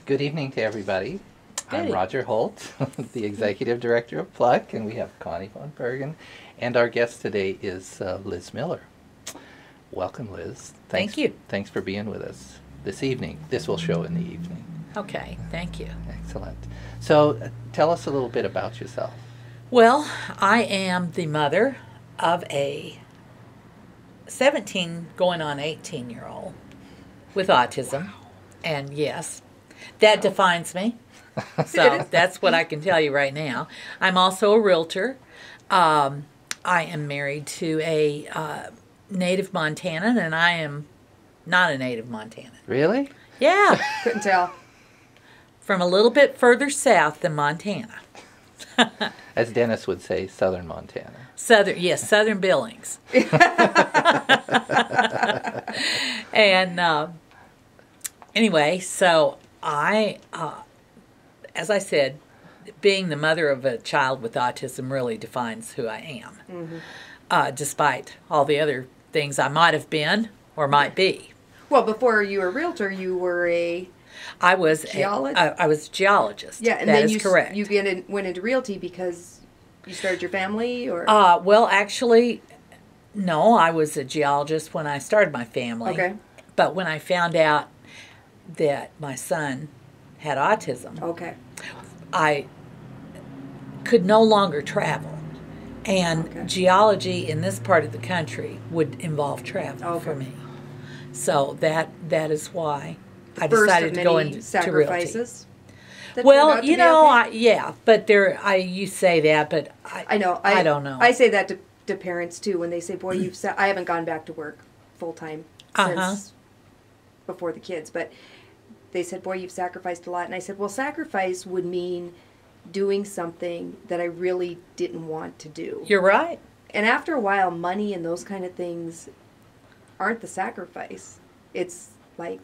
Good evening to everybody. I'm Good. Roger Holt, the Executive Director of Pluck, and we have Connie von Bergen. And our guest today is Liz Miller. Welcome, Liz. Thank you. Thanks for being with us this evening. This will show in the evening. Okay, thank you. Excellent. So tell us a little bit about yourself. Well, I am the mother of a 17 going on 18-year-old with autism. Wow. And yes, that defines me. So that's what I can tell you right now. I'm also a realtor. I am married to a native Montanan, and I am not a native Montanan. Really? Yeah, Couldn't tell. from a little bit further south than Montana. As Dennis would say, Southern Montana. Southern Billings. And anyway, so I, as I said, being the mother of a child with autism really defines who I am, despite all the other things I might have been or might be. Well, before you were a realtor, you were a I was geologist. I was a geologist. Yeah, and that then is correct. you went into realty because you started your family, or Well, actually, no, I was a geologist when I started my family. okay, But when I found out that my son had autism, okay, I could no longer travel. And Okay. geology in this part of the country would involve travel for Okay. me. So that is why I first decided of to go many into realty. sacrifices. that turned Well, out to you be know, okay? yeah, but you say that, but I know. I don't know. I say that to parents too when they say, "Boy, I haven't gone back to work full time since before the kids," but they said, "Boy, you've sacrificed a lot." And I said, "Well, sacrifice would mean doing something that I really didn't want to do." You're right. And after a while, money and those kind of things aren't the sacrifice. It's like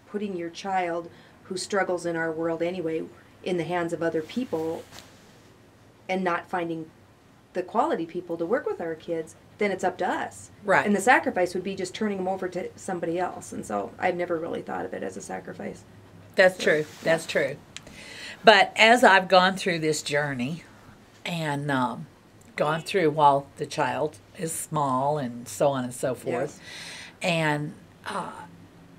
putting your child, who struggles in our world anyway, in the hands of other people and not finding the quality people to work with our kids. Then it's up to us. Right. And the sacrifice would be just turning them over to somebody else. And so I've never really thought of it as a sacrifice. That's true. That's true. But as I've gone through this journey and gone through while the child is small and so on and so forth, and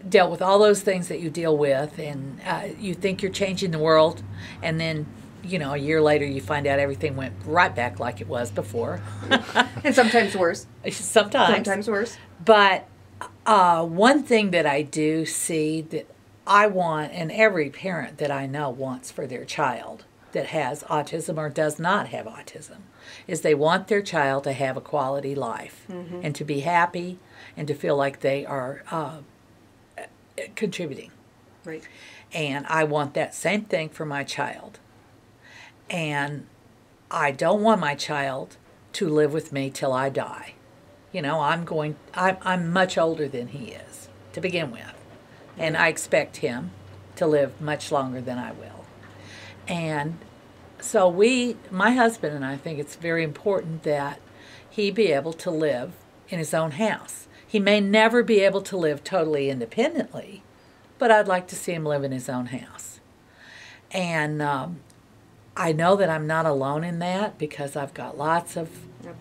dealt with all those things that you deal with, and you think you're changing the world, and then, a year later you find out everything went right back like it was before. And sometimes worse. Sometimes worse. But one thing that I do see that I want, and every parent that I know wants for their child that has autism or does not have autism, is they want their child to have a quality life and to be happy and to feel like they are contributing. Right. And I want that same thing for my child. And I don't want my child to live with me till I die. I'm much older than he is to begin with. And I expect him to live much longer than I will. And so my husband and I think it's very important that he be able to live in his own house. He may never be able to live totally independently, but I'd like to see him live in his own house. And I know that I'm not alone in that because I've got lots of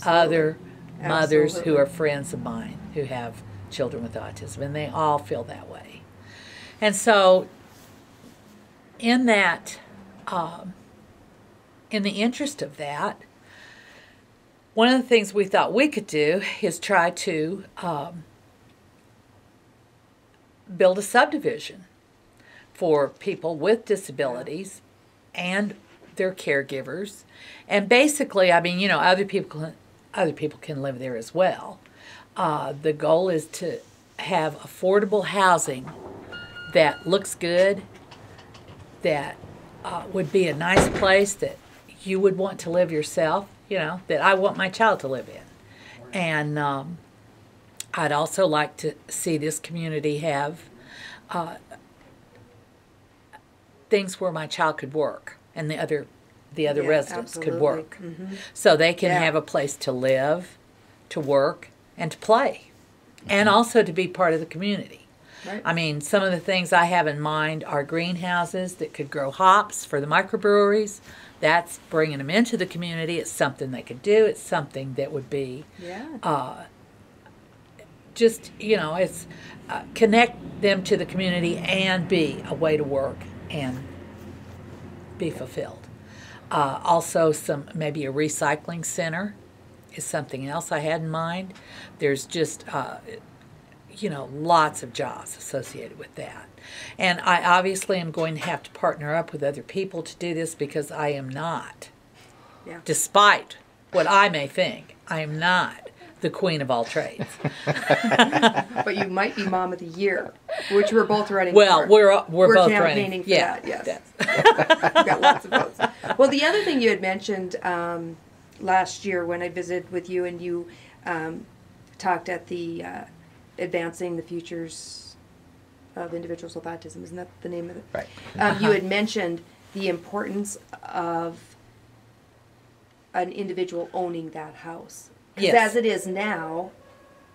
other mothers who are friends of mine who have children with autism, and they all feel that way. And so in that, in the interest of that, one of the things we thought we could do is try to build a subdivision for people with disabilities and their caregivers. And basically, other people can live there as well. The goal is to have affordable housing that looks good, that would be a nice place that you would want to live yourself, that I want my child to live in. And I'd also like to see this community have things where my child could work and the other residents could work. So they can have a place to live, to work, and to play, and also to be part of the community. Right. I mean, some of the things I have in mind are greenhouses that could grow hops for the microbreweries. That's bringing them into the community. It's something they could do. It's something that would be just, it's connect them to the community and be a way to work and be fulfilled. Also, maybe a recycling center is something else I had in mind. There's just, lots of jobs associated with that. And I obviously am going to have to partner up with other people to do this because I am not, despite what I may think, I am not the queen of all trades. But you might be Mom of the Year, which we're both running well, for. we're both campaigning running. for that, yes. We've got lots of votes. Well, the other thing you had mentioned last year when I visited with you and you talked at the Advancing the Futures of Individuals with Autism, isn't that the name of it? Right. You had mentioned the importance of an individual owning that house. Because Yes. as it is now,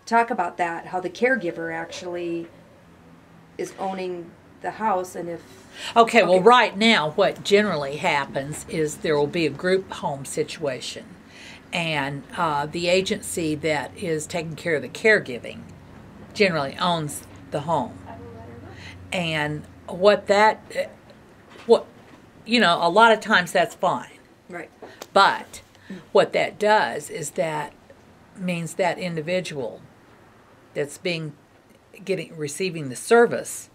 talk about that, how the caregiver actually is owning the house, and if... Okay, well, right now, what generally happens is there will be a group home situation, and the agency that is taking care of the caregiving generally owns the home. And a lot of times that's fine. Right. But what that does is that means that individual that's receiving the service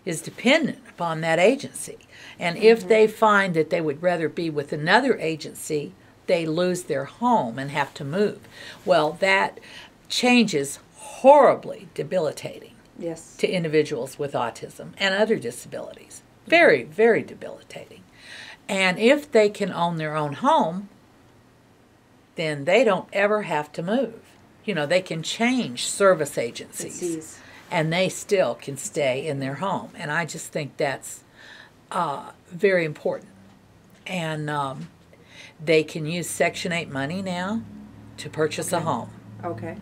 is dependent upon that agency. And if they find that they would rather be with another agency, they lose their home and have to move. Well, that change is horribly debilitating Yes. to individuals with autism and other disabilities. Very, very debilitating. And if they can own their own home, then they don't ever have to move. They can change service agencies and they still can stay in their home. And I just think that's very important. And they can use Section 8 money now to purchase a home. Okay.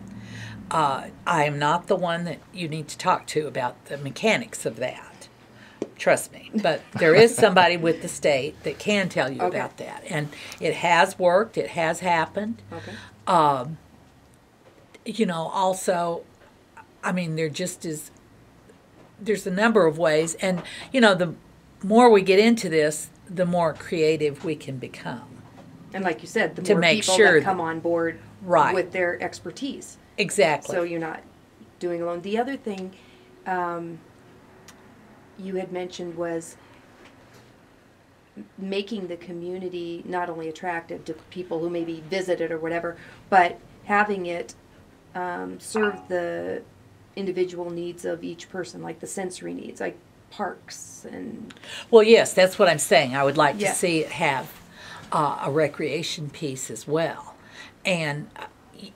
I am not the one that you need to talk to about the mechanics of that. Trust me. But there is somebody with the state that can tell you about that. And it has worked. It has happened. Okay. Also, I mean, there's a number of ways. And, the more we get into this, the more creative we can become. And like you said, the To more make people sure that come on board Right. with their expertise. Exactly. So you're not doing alone. The other thing you had mentioned was making the community not only attractive to people who maybe visit it or whatever, but having it serve the individual needs of each person, like the sensory needs, like parks and... Well, yes, that's what I'm saying. I would like Yeah. to see it have a recreation piece as well. And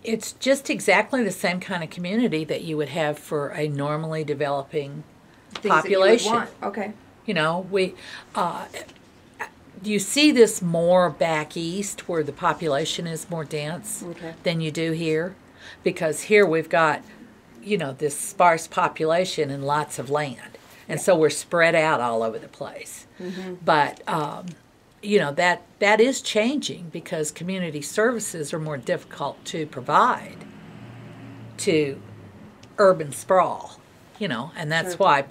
it's just exactly the same kind of community that you would have for a normally developing things population. That you would want. Okay. You see this more back east where the population is more dense than you do here, because here we've got, this sparse population and lots of land, and so we're spread out all over the place. Mm-hmm. But that is changing because community services are more difficult to provide to urban sprawl, and that's why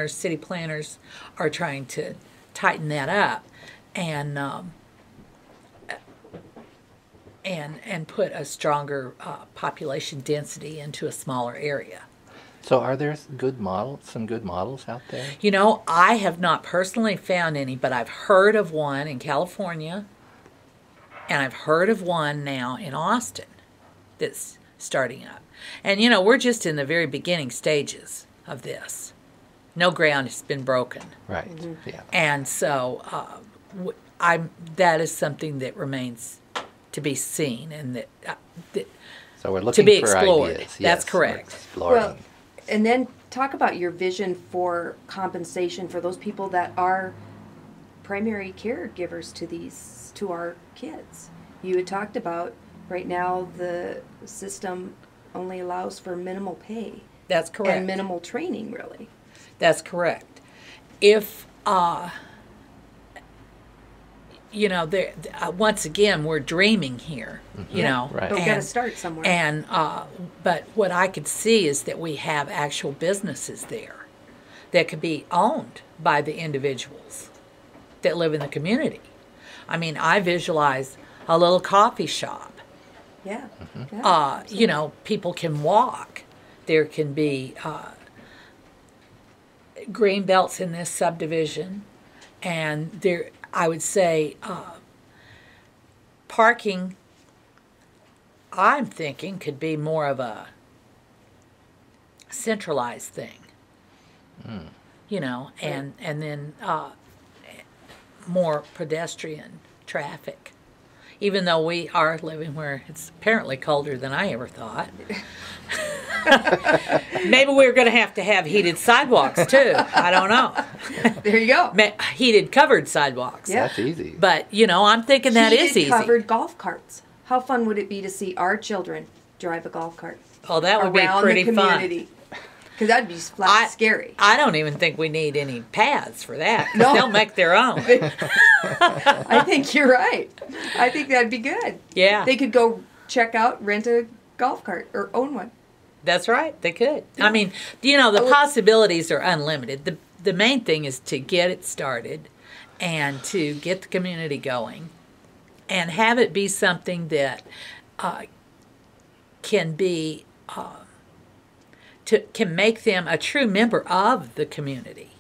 city planners are trying to tighten that up and put a stronger population density into a smaller area. So are there some good models out there? I have not personally found any, but I've heard of one in California, and I've heard of one now in Austin that's starting up. And, we're just in the very beginning stages of this. No ground has been broken. Right, yeah. And so that is something that remains to be seen and that So we're looking to be for explored. ideas. That's Yes, correct. we're exploring. Well, and then talk about your vision for compensation for those people that are primary caregivers to our kids. You had talked about right now the system only allows for minimal pay. That's correct. And minimal training, really. That's correct. If once again, we're dreaming here. Right. But we got to start somewhere. And but what I could see is that we have actual businesses there that could be owned by the individuals that live in the community. I mean, I visualize a little coffee shop. Yeah. People can walk. There can be green belts in this subdivision, and there, I would say, parking, I'm thinking, could be more of a centralized thing. And then more pedestrian traffic. Even though we are living where it's apparently colder than I ever thought. Maybe we're going to have heated sidewalks too. I don't know. There you go. Heated covered sidewalks. Yeah. That's easy. But, I'm thinking that is easy. Covered golf carts. How fun would it be to see our children drive a golf cart? Oh, that would be around pretty the fun. community? Because that'd be flat scary. I don't even think we need any paths for that. 'Cause No. they'll make their own. I think you're right. I think that'd be good. Yeah. They could go check out, rent a golf cart, or own one. That's right. They could. I mean, the possibilities are unlimited. The main thing is to get it started and to get the community going and have it be something that can be can make them a true member of the community.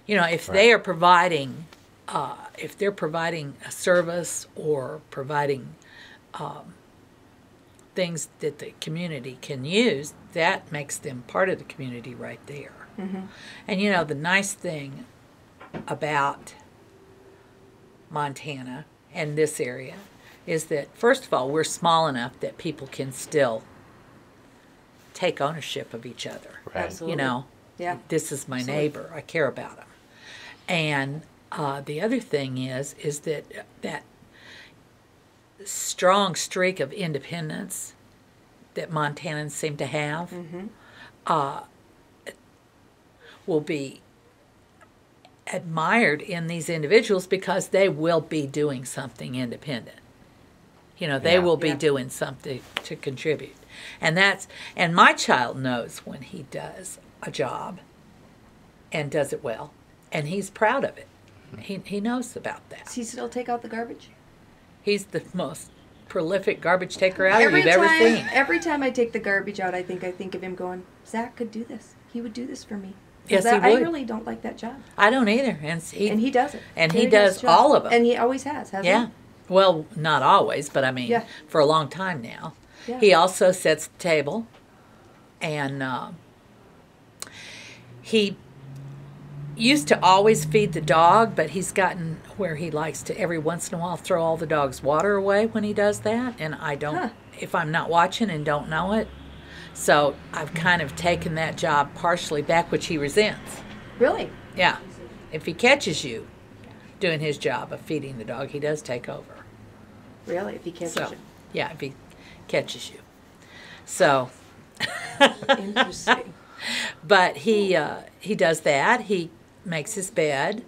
If they are providing if they're providing a service or providing things that the community can use, that makes them part of the community right there. Mm-hmm. And the nice thing about Montana and this area is that, first of all, we're small enough that people can still take ownership of each other. Right. Absolutely. Yeah. This is my neighbor. I care about him. And the other thing is that strong streak of independence that Montanans seem to have will be admired in these individuals because they will be doing something independent. They will be doing something to contribute. And my child knows when he does a job and does it well, and he's proud of it. He knows about that. Does he still take out the garbage? He's the most prolific garbage taker out you've ever seen. Every time I take the garbage out, I think of him going, Zach could do this. He would do this for me. Yes, he would. I really don't like that job. I don't either. And he does it. And he does all of them. And he always hasn't he? Yeah. Well, not always, but I mean, for a long time now. Yeah. He also sets the table, and he used to always feed the dog, but he's gotten where he likes to every once in a while throw all the dog's water away when he does that, and I don't, if I'm not watching and don't know it. So I've kind of taken that job partially back, which he resents. Really? Yeah. If he catches you doing his job of feeding the dog, he does take over. Really? If he catches you? Yeah, if he catches you. So. Interesting. But he does that. He makes his bed.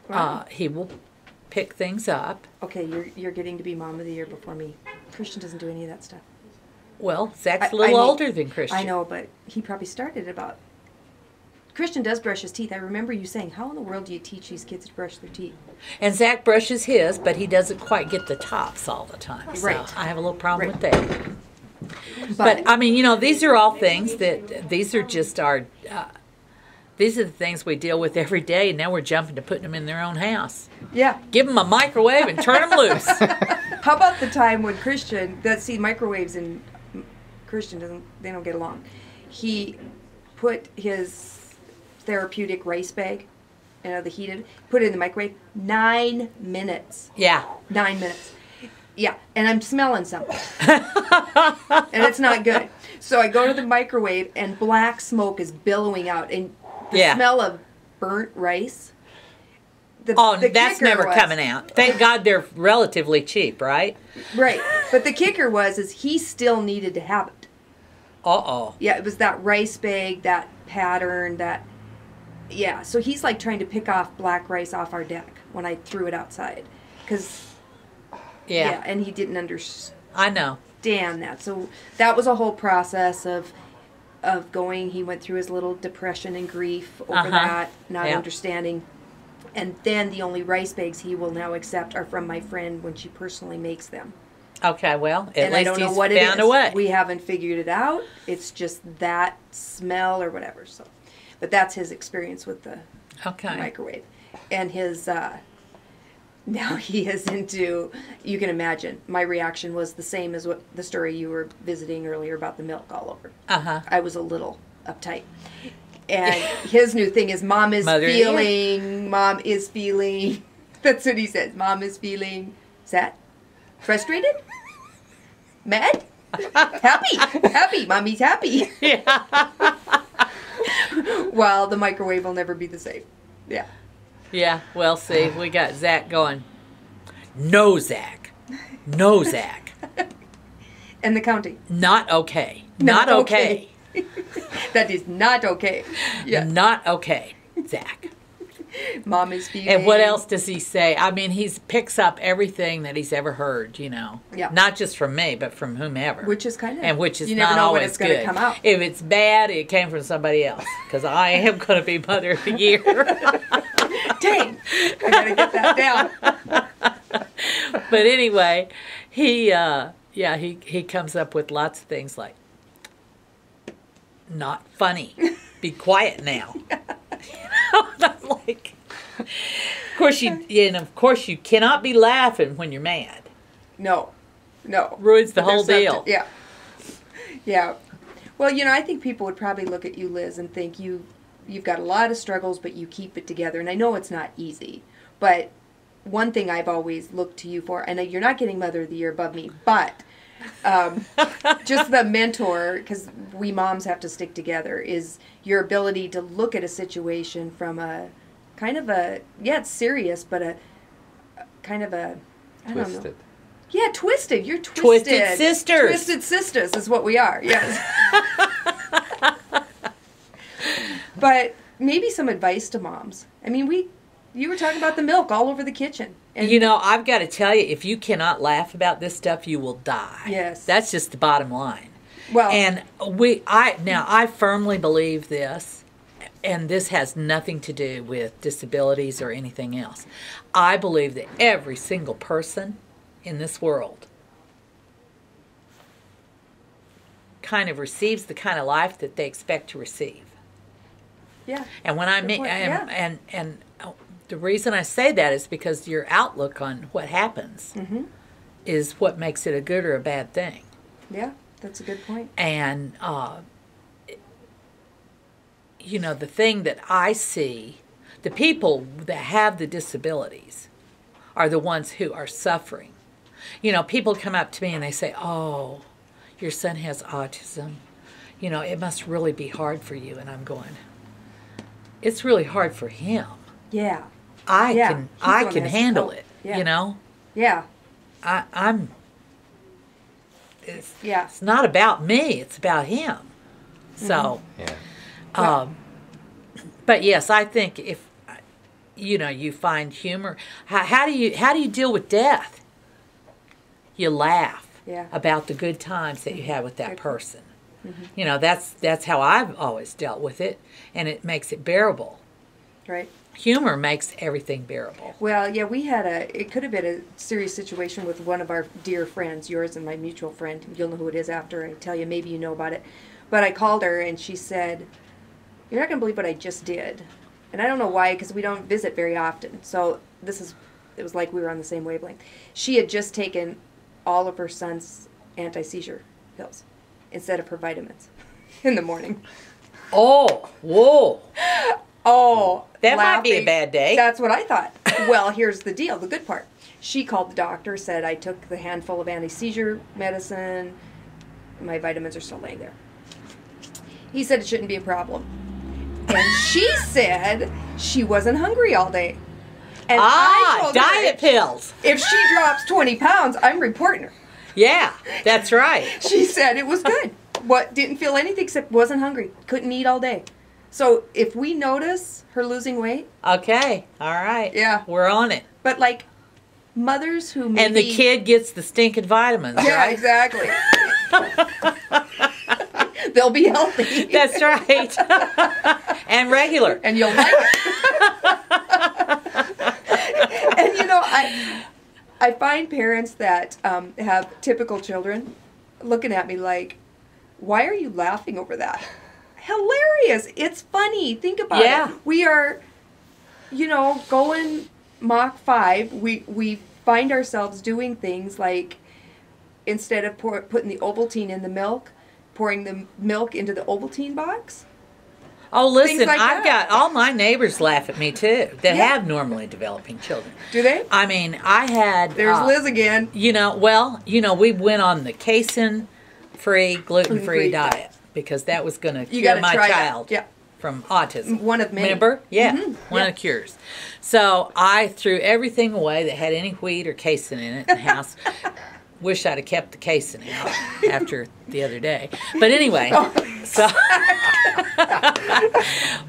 Wow. He will pick things up. Okay, you're getting to be Mom of the Year before me. Christian doesn't do any of that stuff. Well, Zach's a little older than Christian. I know, but he probably started about... Christian does brush his teeth. I remember you saying, how in the world do you teach these kids to brush their teeth? And Zach brushes his, but he doesn't quite get the tops all the time. Right. So I have a little problem with that. But I mean, these are all things these are just our... these are the things we deal with every day, and now we're jumping to putting them in their own house. Yeah. Give them a microwave and turn them loose. How about the time when Christian... microwaves and Christian they don't get along. He put his therapeutic rice bag, the heated, put it in the microwave, 9 minutes. Yeah. 9 minutes. Yeah, and I'm smelling something. And it's not good. So I go to the microwave, and black smoke is billowing out, and the smell of burnt rice. That's never coming out. Thank God they're relatively cheap, right? Right. But the kicker is he still needed to have it. Uh-oh. Yeah, it was that rice bag, that pattern, that Yeah, so he's like trying to pick off black rice off our deck when I threw it outside. Because, Yeah. and he didn't understand I know. that. So that was a whole process of going. He went through his little depression and grief over that, not Yeah. understanding. And then the only rice bags he will now accept are from my friend when she personally makes them. Okay, well, at And I least don't know he's what it found is. a way. We haven't figured it out. It's just that smell or whatever. So, but that's his experience with the Okay. microwave. And his now he is into, you can imagine, my reaction was the same as what the story you were visiting earlier about the milk all over. Uh-huh. I was a little uptight. And his new thing is mom is feeling. That's what he says. Mom is feeling sad, frustrated, mad, happy. Mommy's happy. Yeah. Well, the microwave will never be the same. Yeah. Yeah, well, see, we got Zach going, no, Zach. No, Zach. And the counting. Not okay. Not okay. That is not okay. Yeah. Not okay, Zach. Mom is feeling. And what else does he say? I mean, he picks up everything that he's ever heard, you know. Yeah. Not just from me, but from whomever. Which is kind of. And which is you never not know when always it's going to good. come out. If it's bad, it came from somebody else. Because I am going to be Mother of the Year. Dang. I got to get that down. But anyway, he comes up with lots of things like, not funny. Be quiet now. You know, and I'm like, of course you cannot be laughing when you're mad. No. Ruins the whole There's deal. Yeah. Yeah. Well, you know, I think people would probably look at you, Liz, and think you've got a lot of struggles, but you keep it together. And I know it's not easy, but one thing I've always looked to you for, and you're not getting Mother of the Year above me, but just the mentor, because we moms have to stick together, is your ability to look at a situation from a kind of a, it's serious, but a kind of a, I don't know. Twisted. Yeah, twisted. You're twisted. Twisted sisters. Twisted sisters is what we are, yes. But maybe some advice to moms. I mean, you were talking about the milk all over the kitchen. And You know, I've got to tell you, if you cannot laugh about this stuff, you will die. Yes. That's just the bottom line. well, And I firmly believe this, and this has nothing to do with disabilities or anything else. I believe that every single person in this world kind of receives the kind of life that they expect to receive. yeah. And when I Good mean, point, yeah. and the reason I say that is because your outlook on what happens Mm-hmm. is what makes it a good or a bad thing. Yeah, that's a good point. And, you know, the thing that I see, the people that have the disabilities are the ones who are suffering. You know, people come up to me and they say, oh, your son has autism. You know, it must really be hard for you. And I'm going, it's really hard for him. Yeah. I Yeah, can he's the one that has to handle cope. it. Yeah. You know, Yeah. Yeah. It's not about me. It's about him. So, Yeah. but yes, I think if you find humor, how do you deal with death? You laugh Yeah. about the good times that you had with that Good. person. You know, that's how I've always dealt with it, and it makes it bearable. Right. Humor makes everything bearable. Well, yeah, it could have been a serious situation with one of our dear friends, yours and my mutual friend. You'll know who it is after I tell you. Maybe you know about it. But I called her and she said, you're not going to believe what I just did. And I don't know why, because we don't visit very often. So it was like we were on the same wavelength. She had just taken all of her son's anti-seizure pills instead of her vitamins in the morning. Oh, whoa. Oh, That might be a laughing. bad day. That's what I thought. Well, here's the deal, the good part. She called the doctor, said I took the handful of anti-seizure medicine. My vitamins are still laying there. He said it shouldn't be a problem. And she said she wasn't hungry all day. And I told her diet pills. if she drops 20 pounds, I'm reporting her. Yeah, that's right. She said it was good. Didn't feel anything except wasn't hungry. Couldn't eat all day. So if we notice her losing weight, Okay. All right. Yeah. We're on it. but like mothers who maybe... And the kid gets the stinking vitamins, Yeah, right? exactly. They'll be healthy. That's right. And regular. And you'll like it. And you know, I find parents that have typical children looking at me like, why are you laughing over that? Hilarious. It's funny. Think about Yeah. it. We are, you know, going Mach 5. We find ourselves doing things like, instead of putting the Ovaltine in the milk, pouring the milk into the Ovaltine box. Oh, listen, like I've that. got all my neighbors laugh at me too that Yeah. have normally developing children. Do they? I mean, I had. There's Liz again. You know, we went on the casein-free, gluten-free Gluten-free diet because that was going to You cure gotta my try that. child Yeah. from autism. One of many. Remember? Yeah, one Yeah. of the cures. So I threw everything away that had any wheat or casein in it in the house. Wish I'd have kept the casein out after the other day. But anyway, so.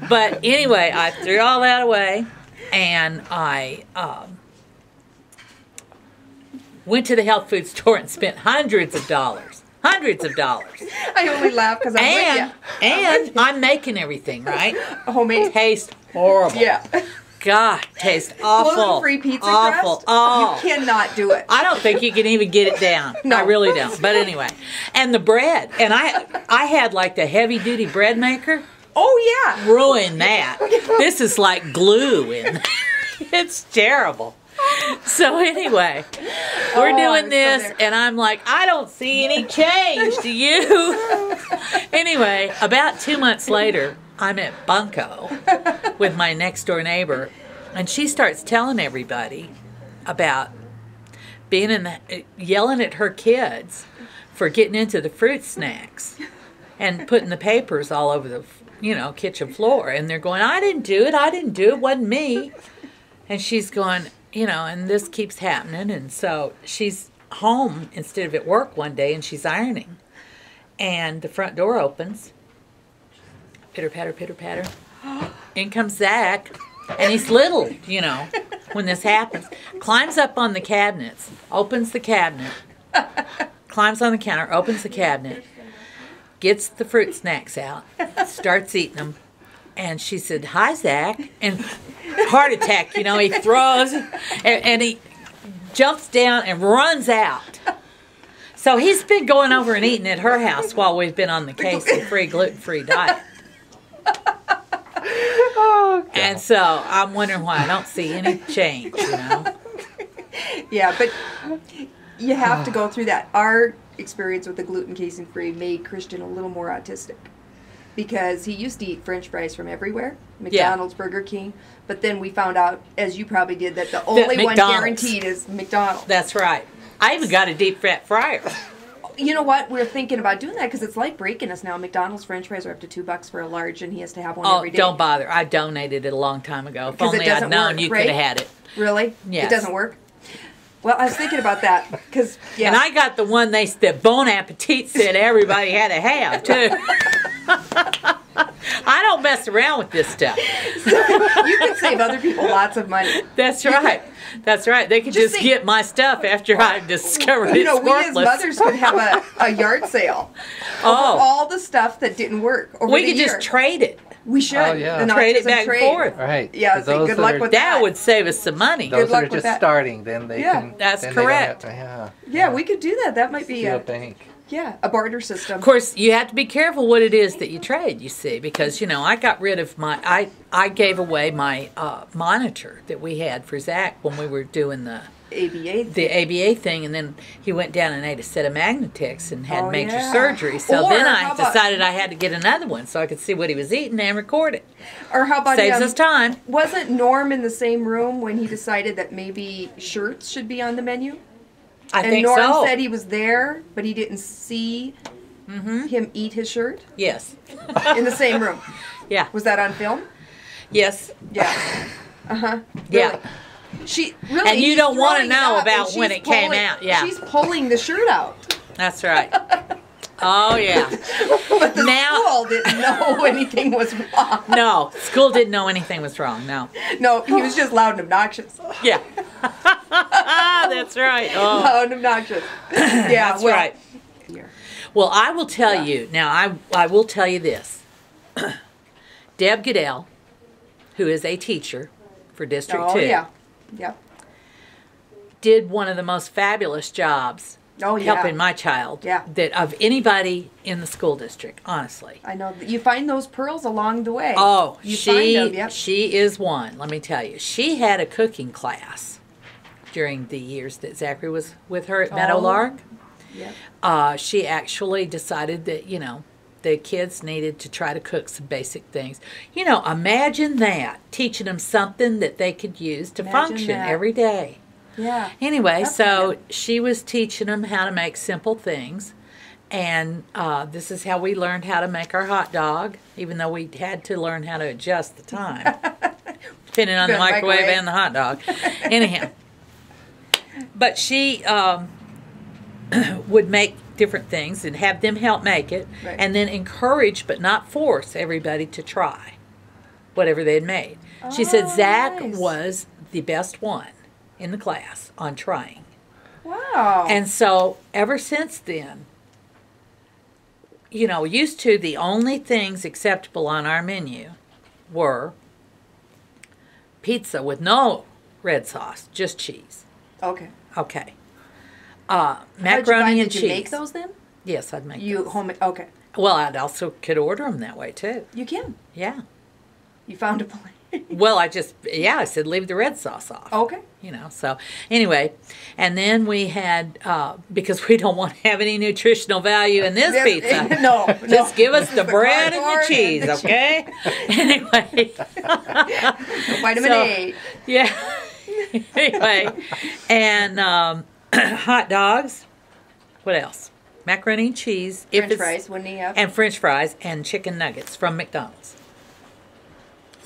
But anyway, I threw all that away, and I went to the health food store and spent hundreds of dollars. I only laugh because I'm with And I'm making everything, right? you. Homemade. Tastes horrible. Yeah. God, tastes awful. Gluten-free pizza awful. crust? Oh. You cannot do it. I don't think you can even get it down. No. I really don't. But anyway, and the bread, and I had like the heavy duty bread maker. Oh, yeah. Ruin that. This is like glue in. It's terrible. So anyway, we're Oh, doing I'm so this, there. and I'm like, I don't see any change. Do you? Anyway, about 2 months later, I'm at Bunko with my next door neighbor, and she starts telling everybody about being yelling at her kids for getting into the fruit snacks and putting the papers all over the kitchen floor, and they're going, I didn't do it, it wasn't me. And she's going, and this keeps happening. And so she's home instead of at work one day, and she's ironing. And the front door opens. Pitter, patter, pitter, patter. In comes Zach. And he's little, when this happens. Climbs up on the cabinets, opens the cabinet, climbs on the counter, opens the cabinet, gets the fruit snacks out, starts eating them. And she said, hi, Zach. And heart attack, he throws, and he jumps down and runs out. So he's been going over and eating at her house while we've been on the casein-free, gluten-free diet. Oh, God. And so I'm wondering why I don't see any change, Yeah, but you have to go through that. Our experience with the gluten casein-free made Christian a little more autistic. Because he used to eat French fries from everywhere, McDonald's, Burger King. But then we found out, as you probably did, that the only one McDonald's. guaranteed is McDonald's. That's right. I even got a deep fat fryer. You know what? We're thinking about doing that because it's like breaking us now. McDonald's French fries are up to $2 for a large, and he has to have one every day. Don't bother. I donated it a long time ago. If 'Cause it only I'd doesn't known work, you right? could have had it. Really? Yes. It doesn't work? Well, I was thinking about that because, yeah. And I got the one that Bon Appetit said everybody had to have, too. I don't mess around with this stuff. You can save other people lots of money. That's right. That's right. They could just get my stuff after I discovered it's we as worthless. mothers could have a yard sale of all the stuff that didn't work over We the could year. just trade it. We should. Oh, yeah. An Trade it autism back trade. and forth. Right. Yeah, For so those good that luck are- with That would save us some money. Those that luck are with just that. starting, then they Yeah. can. That's then they don't correct. have to- Yeah, we could do that. That might be See what they think. a barter system. Of course, you have to be careful what it is that you trade, you see, because, I got rid of I gave away my monitor that we had for Zach when we were doing the ABA thing, and then he went down and ate a set of Magnetics and had major surgery. So Or then how I about- decided I had to get another one so I could see what he was eating and record it. Or how about Saves us time. Wasn't Norm in the same room when he decided that maybe shirts should be on the menu? I And think Norm so. said he was there, but he didn't see him eat his shirt Yes. in the same room. Yeah. Was that on film? Yes. Yeah. Uh-huh. Yeah. She really. And you he's don't wanna throwing it know up, about and when she's it came pulling- out, yeah. She's pulling the shirt out. That's right. Oh, yeah. But the Now- school didn't know anything was wrong. No, school didn't know anything was wrong. No. No, he was just loud and obnoxious. Yeah. That's right. Oh, Loud and obnoxious. Yeah, that's well, right. here. Well, I will tell Yeah. you, now I will tell you this. Deb Goodell, who is a teacher for District Oh, 2, yeah. Yep. did one of the most fabulous jobs Oh, yeah. helping my child Yeah. that of anybody in the school district, honestly. I know. You find those pearls along the way. Oh, you find them, yep. she is one, let me tell you. She had a cooking class during the years that Zachary was with her at Meadowlark. Yep. She actually decided that, the kids needed to try to cook some basic things. Imagine that, teaching them something that they could use to Imagine function that. every day. Yeah. Anyway, That's so good. she was teaching them how to make simple things. And this is how we learned how to make our hot dog, even though we had to learn how to adjust the time, depending on the microwave and the hot dog. Anyhow, but she would make different things and have them help make it, Right. and then encourage but not force everybody to try whatever they had made. She said Oh, Zach nice. was the best one in the class on trying. Wow. And so ever since then, used to the only things acceptable on our menu were pizza with no red sauce, just cheese. Okay. Okay. How'd you Macaroni find- and did cheese. you make those then? Yes, I'd make You those. home? Okay. Well, I'd also could order them that way too. You can. Yeah. You found a place. Well, I said leave the red sauce off. Okay. So anyway, and then we had, because we don't want to have any nutritional value in this pizza. No. Just give us the The bread and the cardboard cheese, and the okay? Anyway. Vitamin So- A. Yeah. Anyway, and hot dogs. What else? Macaroni and cheese. if French it's- fries, wouldn't he have? And French fries and chicken nuggets from McDonald's.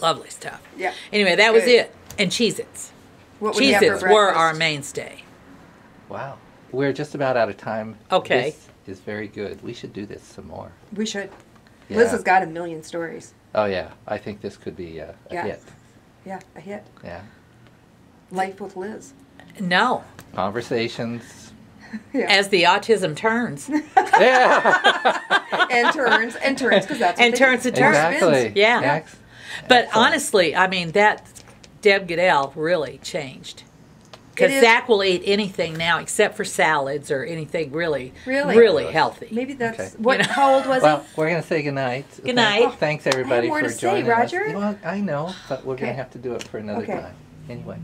Lovely stuff. Yeah. Anyway, that was Good. it. And Cheez-Its. What would he have for Cheez-Its were breakfast? our mainstay. Wow. We're just about out of time. Okay. This is very good. We should do this some more. We should. Yeah. Liz has got a million stories. Oh, yeah. I think this could be a Yeah. hit. Yeah, a hit. Yeah. Life with Liz. No. Conversations. Yeah. As the autism turns. Yeah. and turns, because that's what And they turns do. and turns. Exactly. Yeah. Ex- But excellent. honestly, I mean, that Deb Goodell really changed. Because It is- Zach will eat anything now except for salads or anything really Really? healthy. Maybe that's Okay. what. You know. How old was Well, we're going to say goodnight. Good night. Thanks, everybody, more for to say, joining Roger. us. Well, I know, but we're going Okay. to have to do it for another Okay. time. Anyway.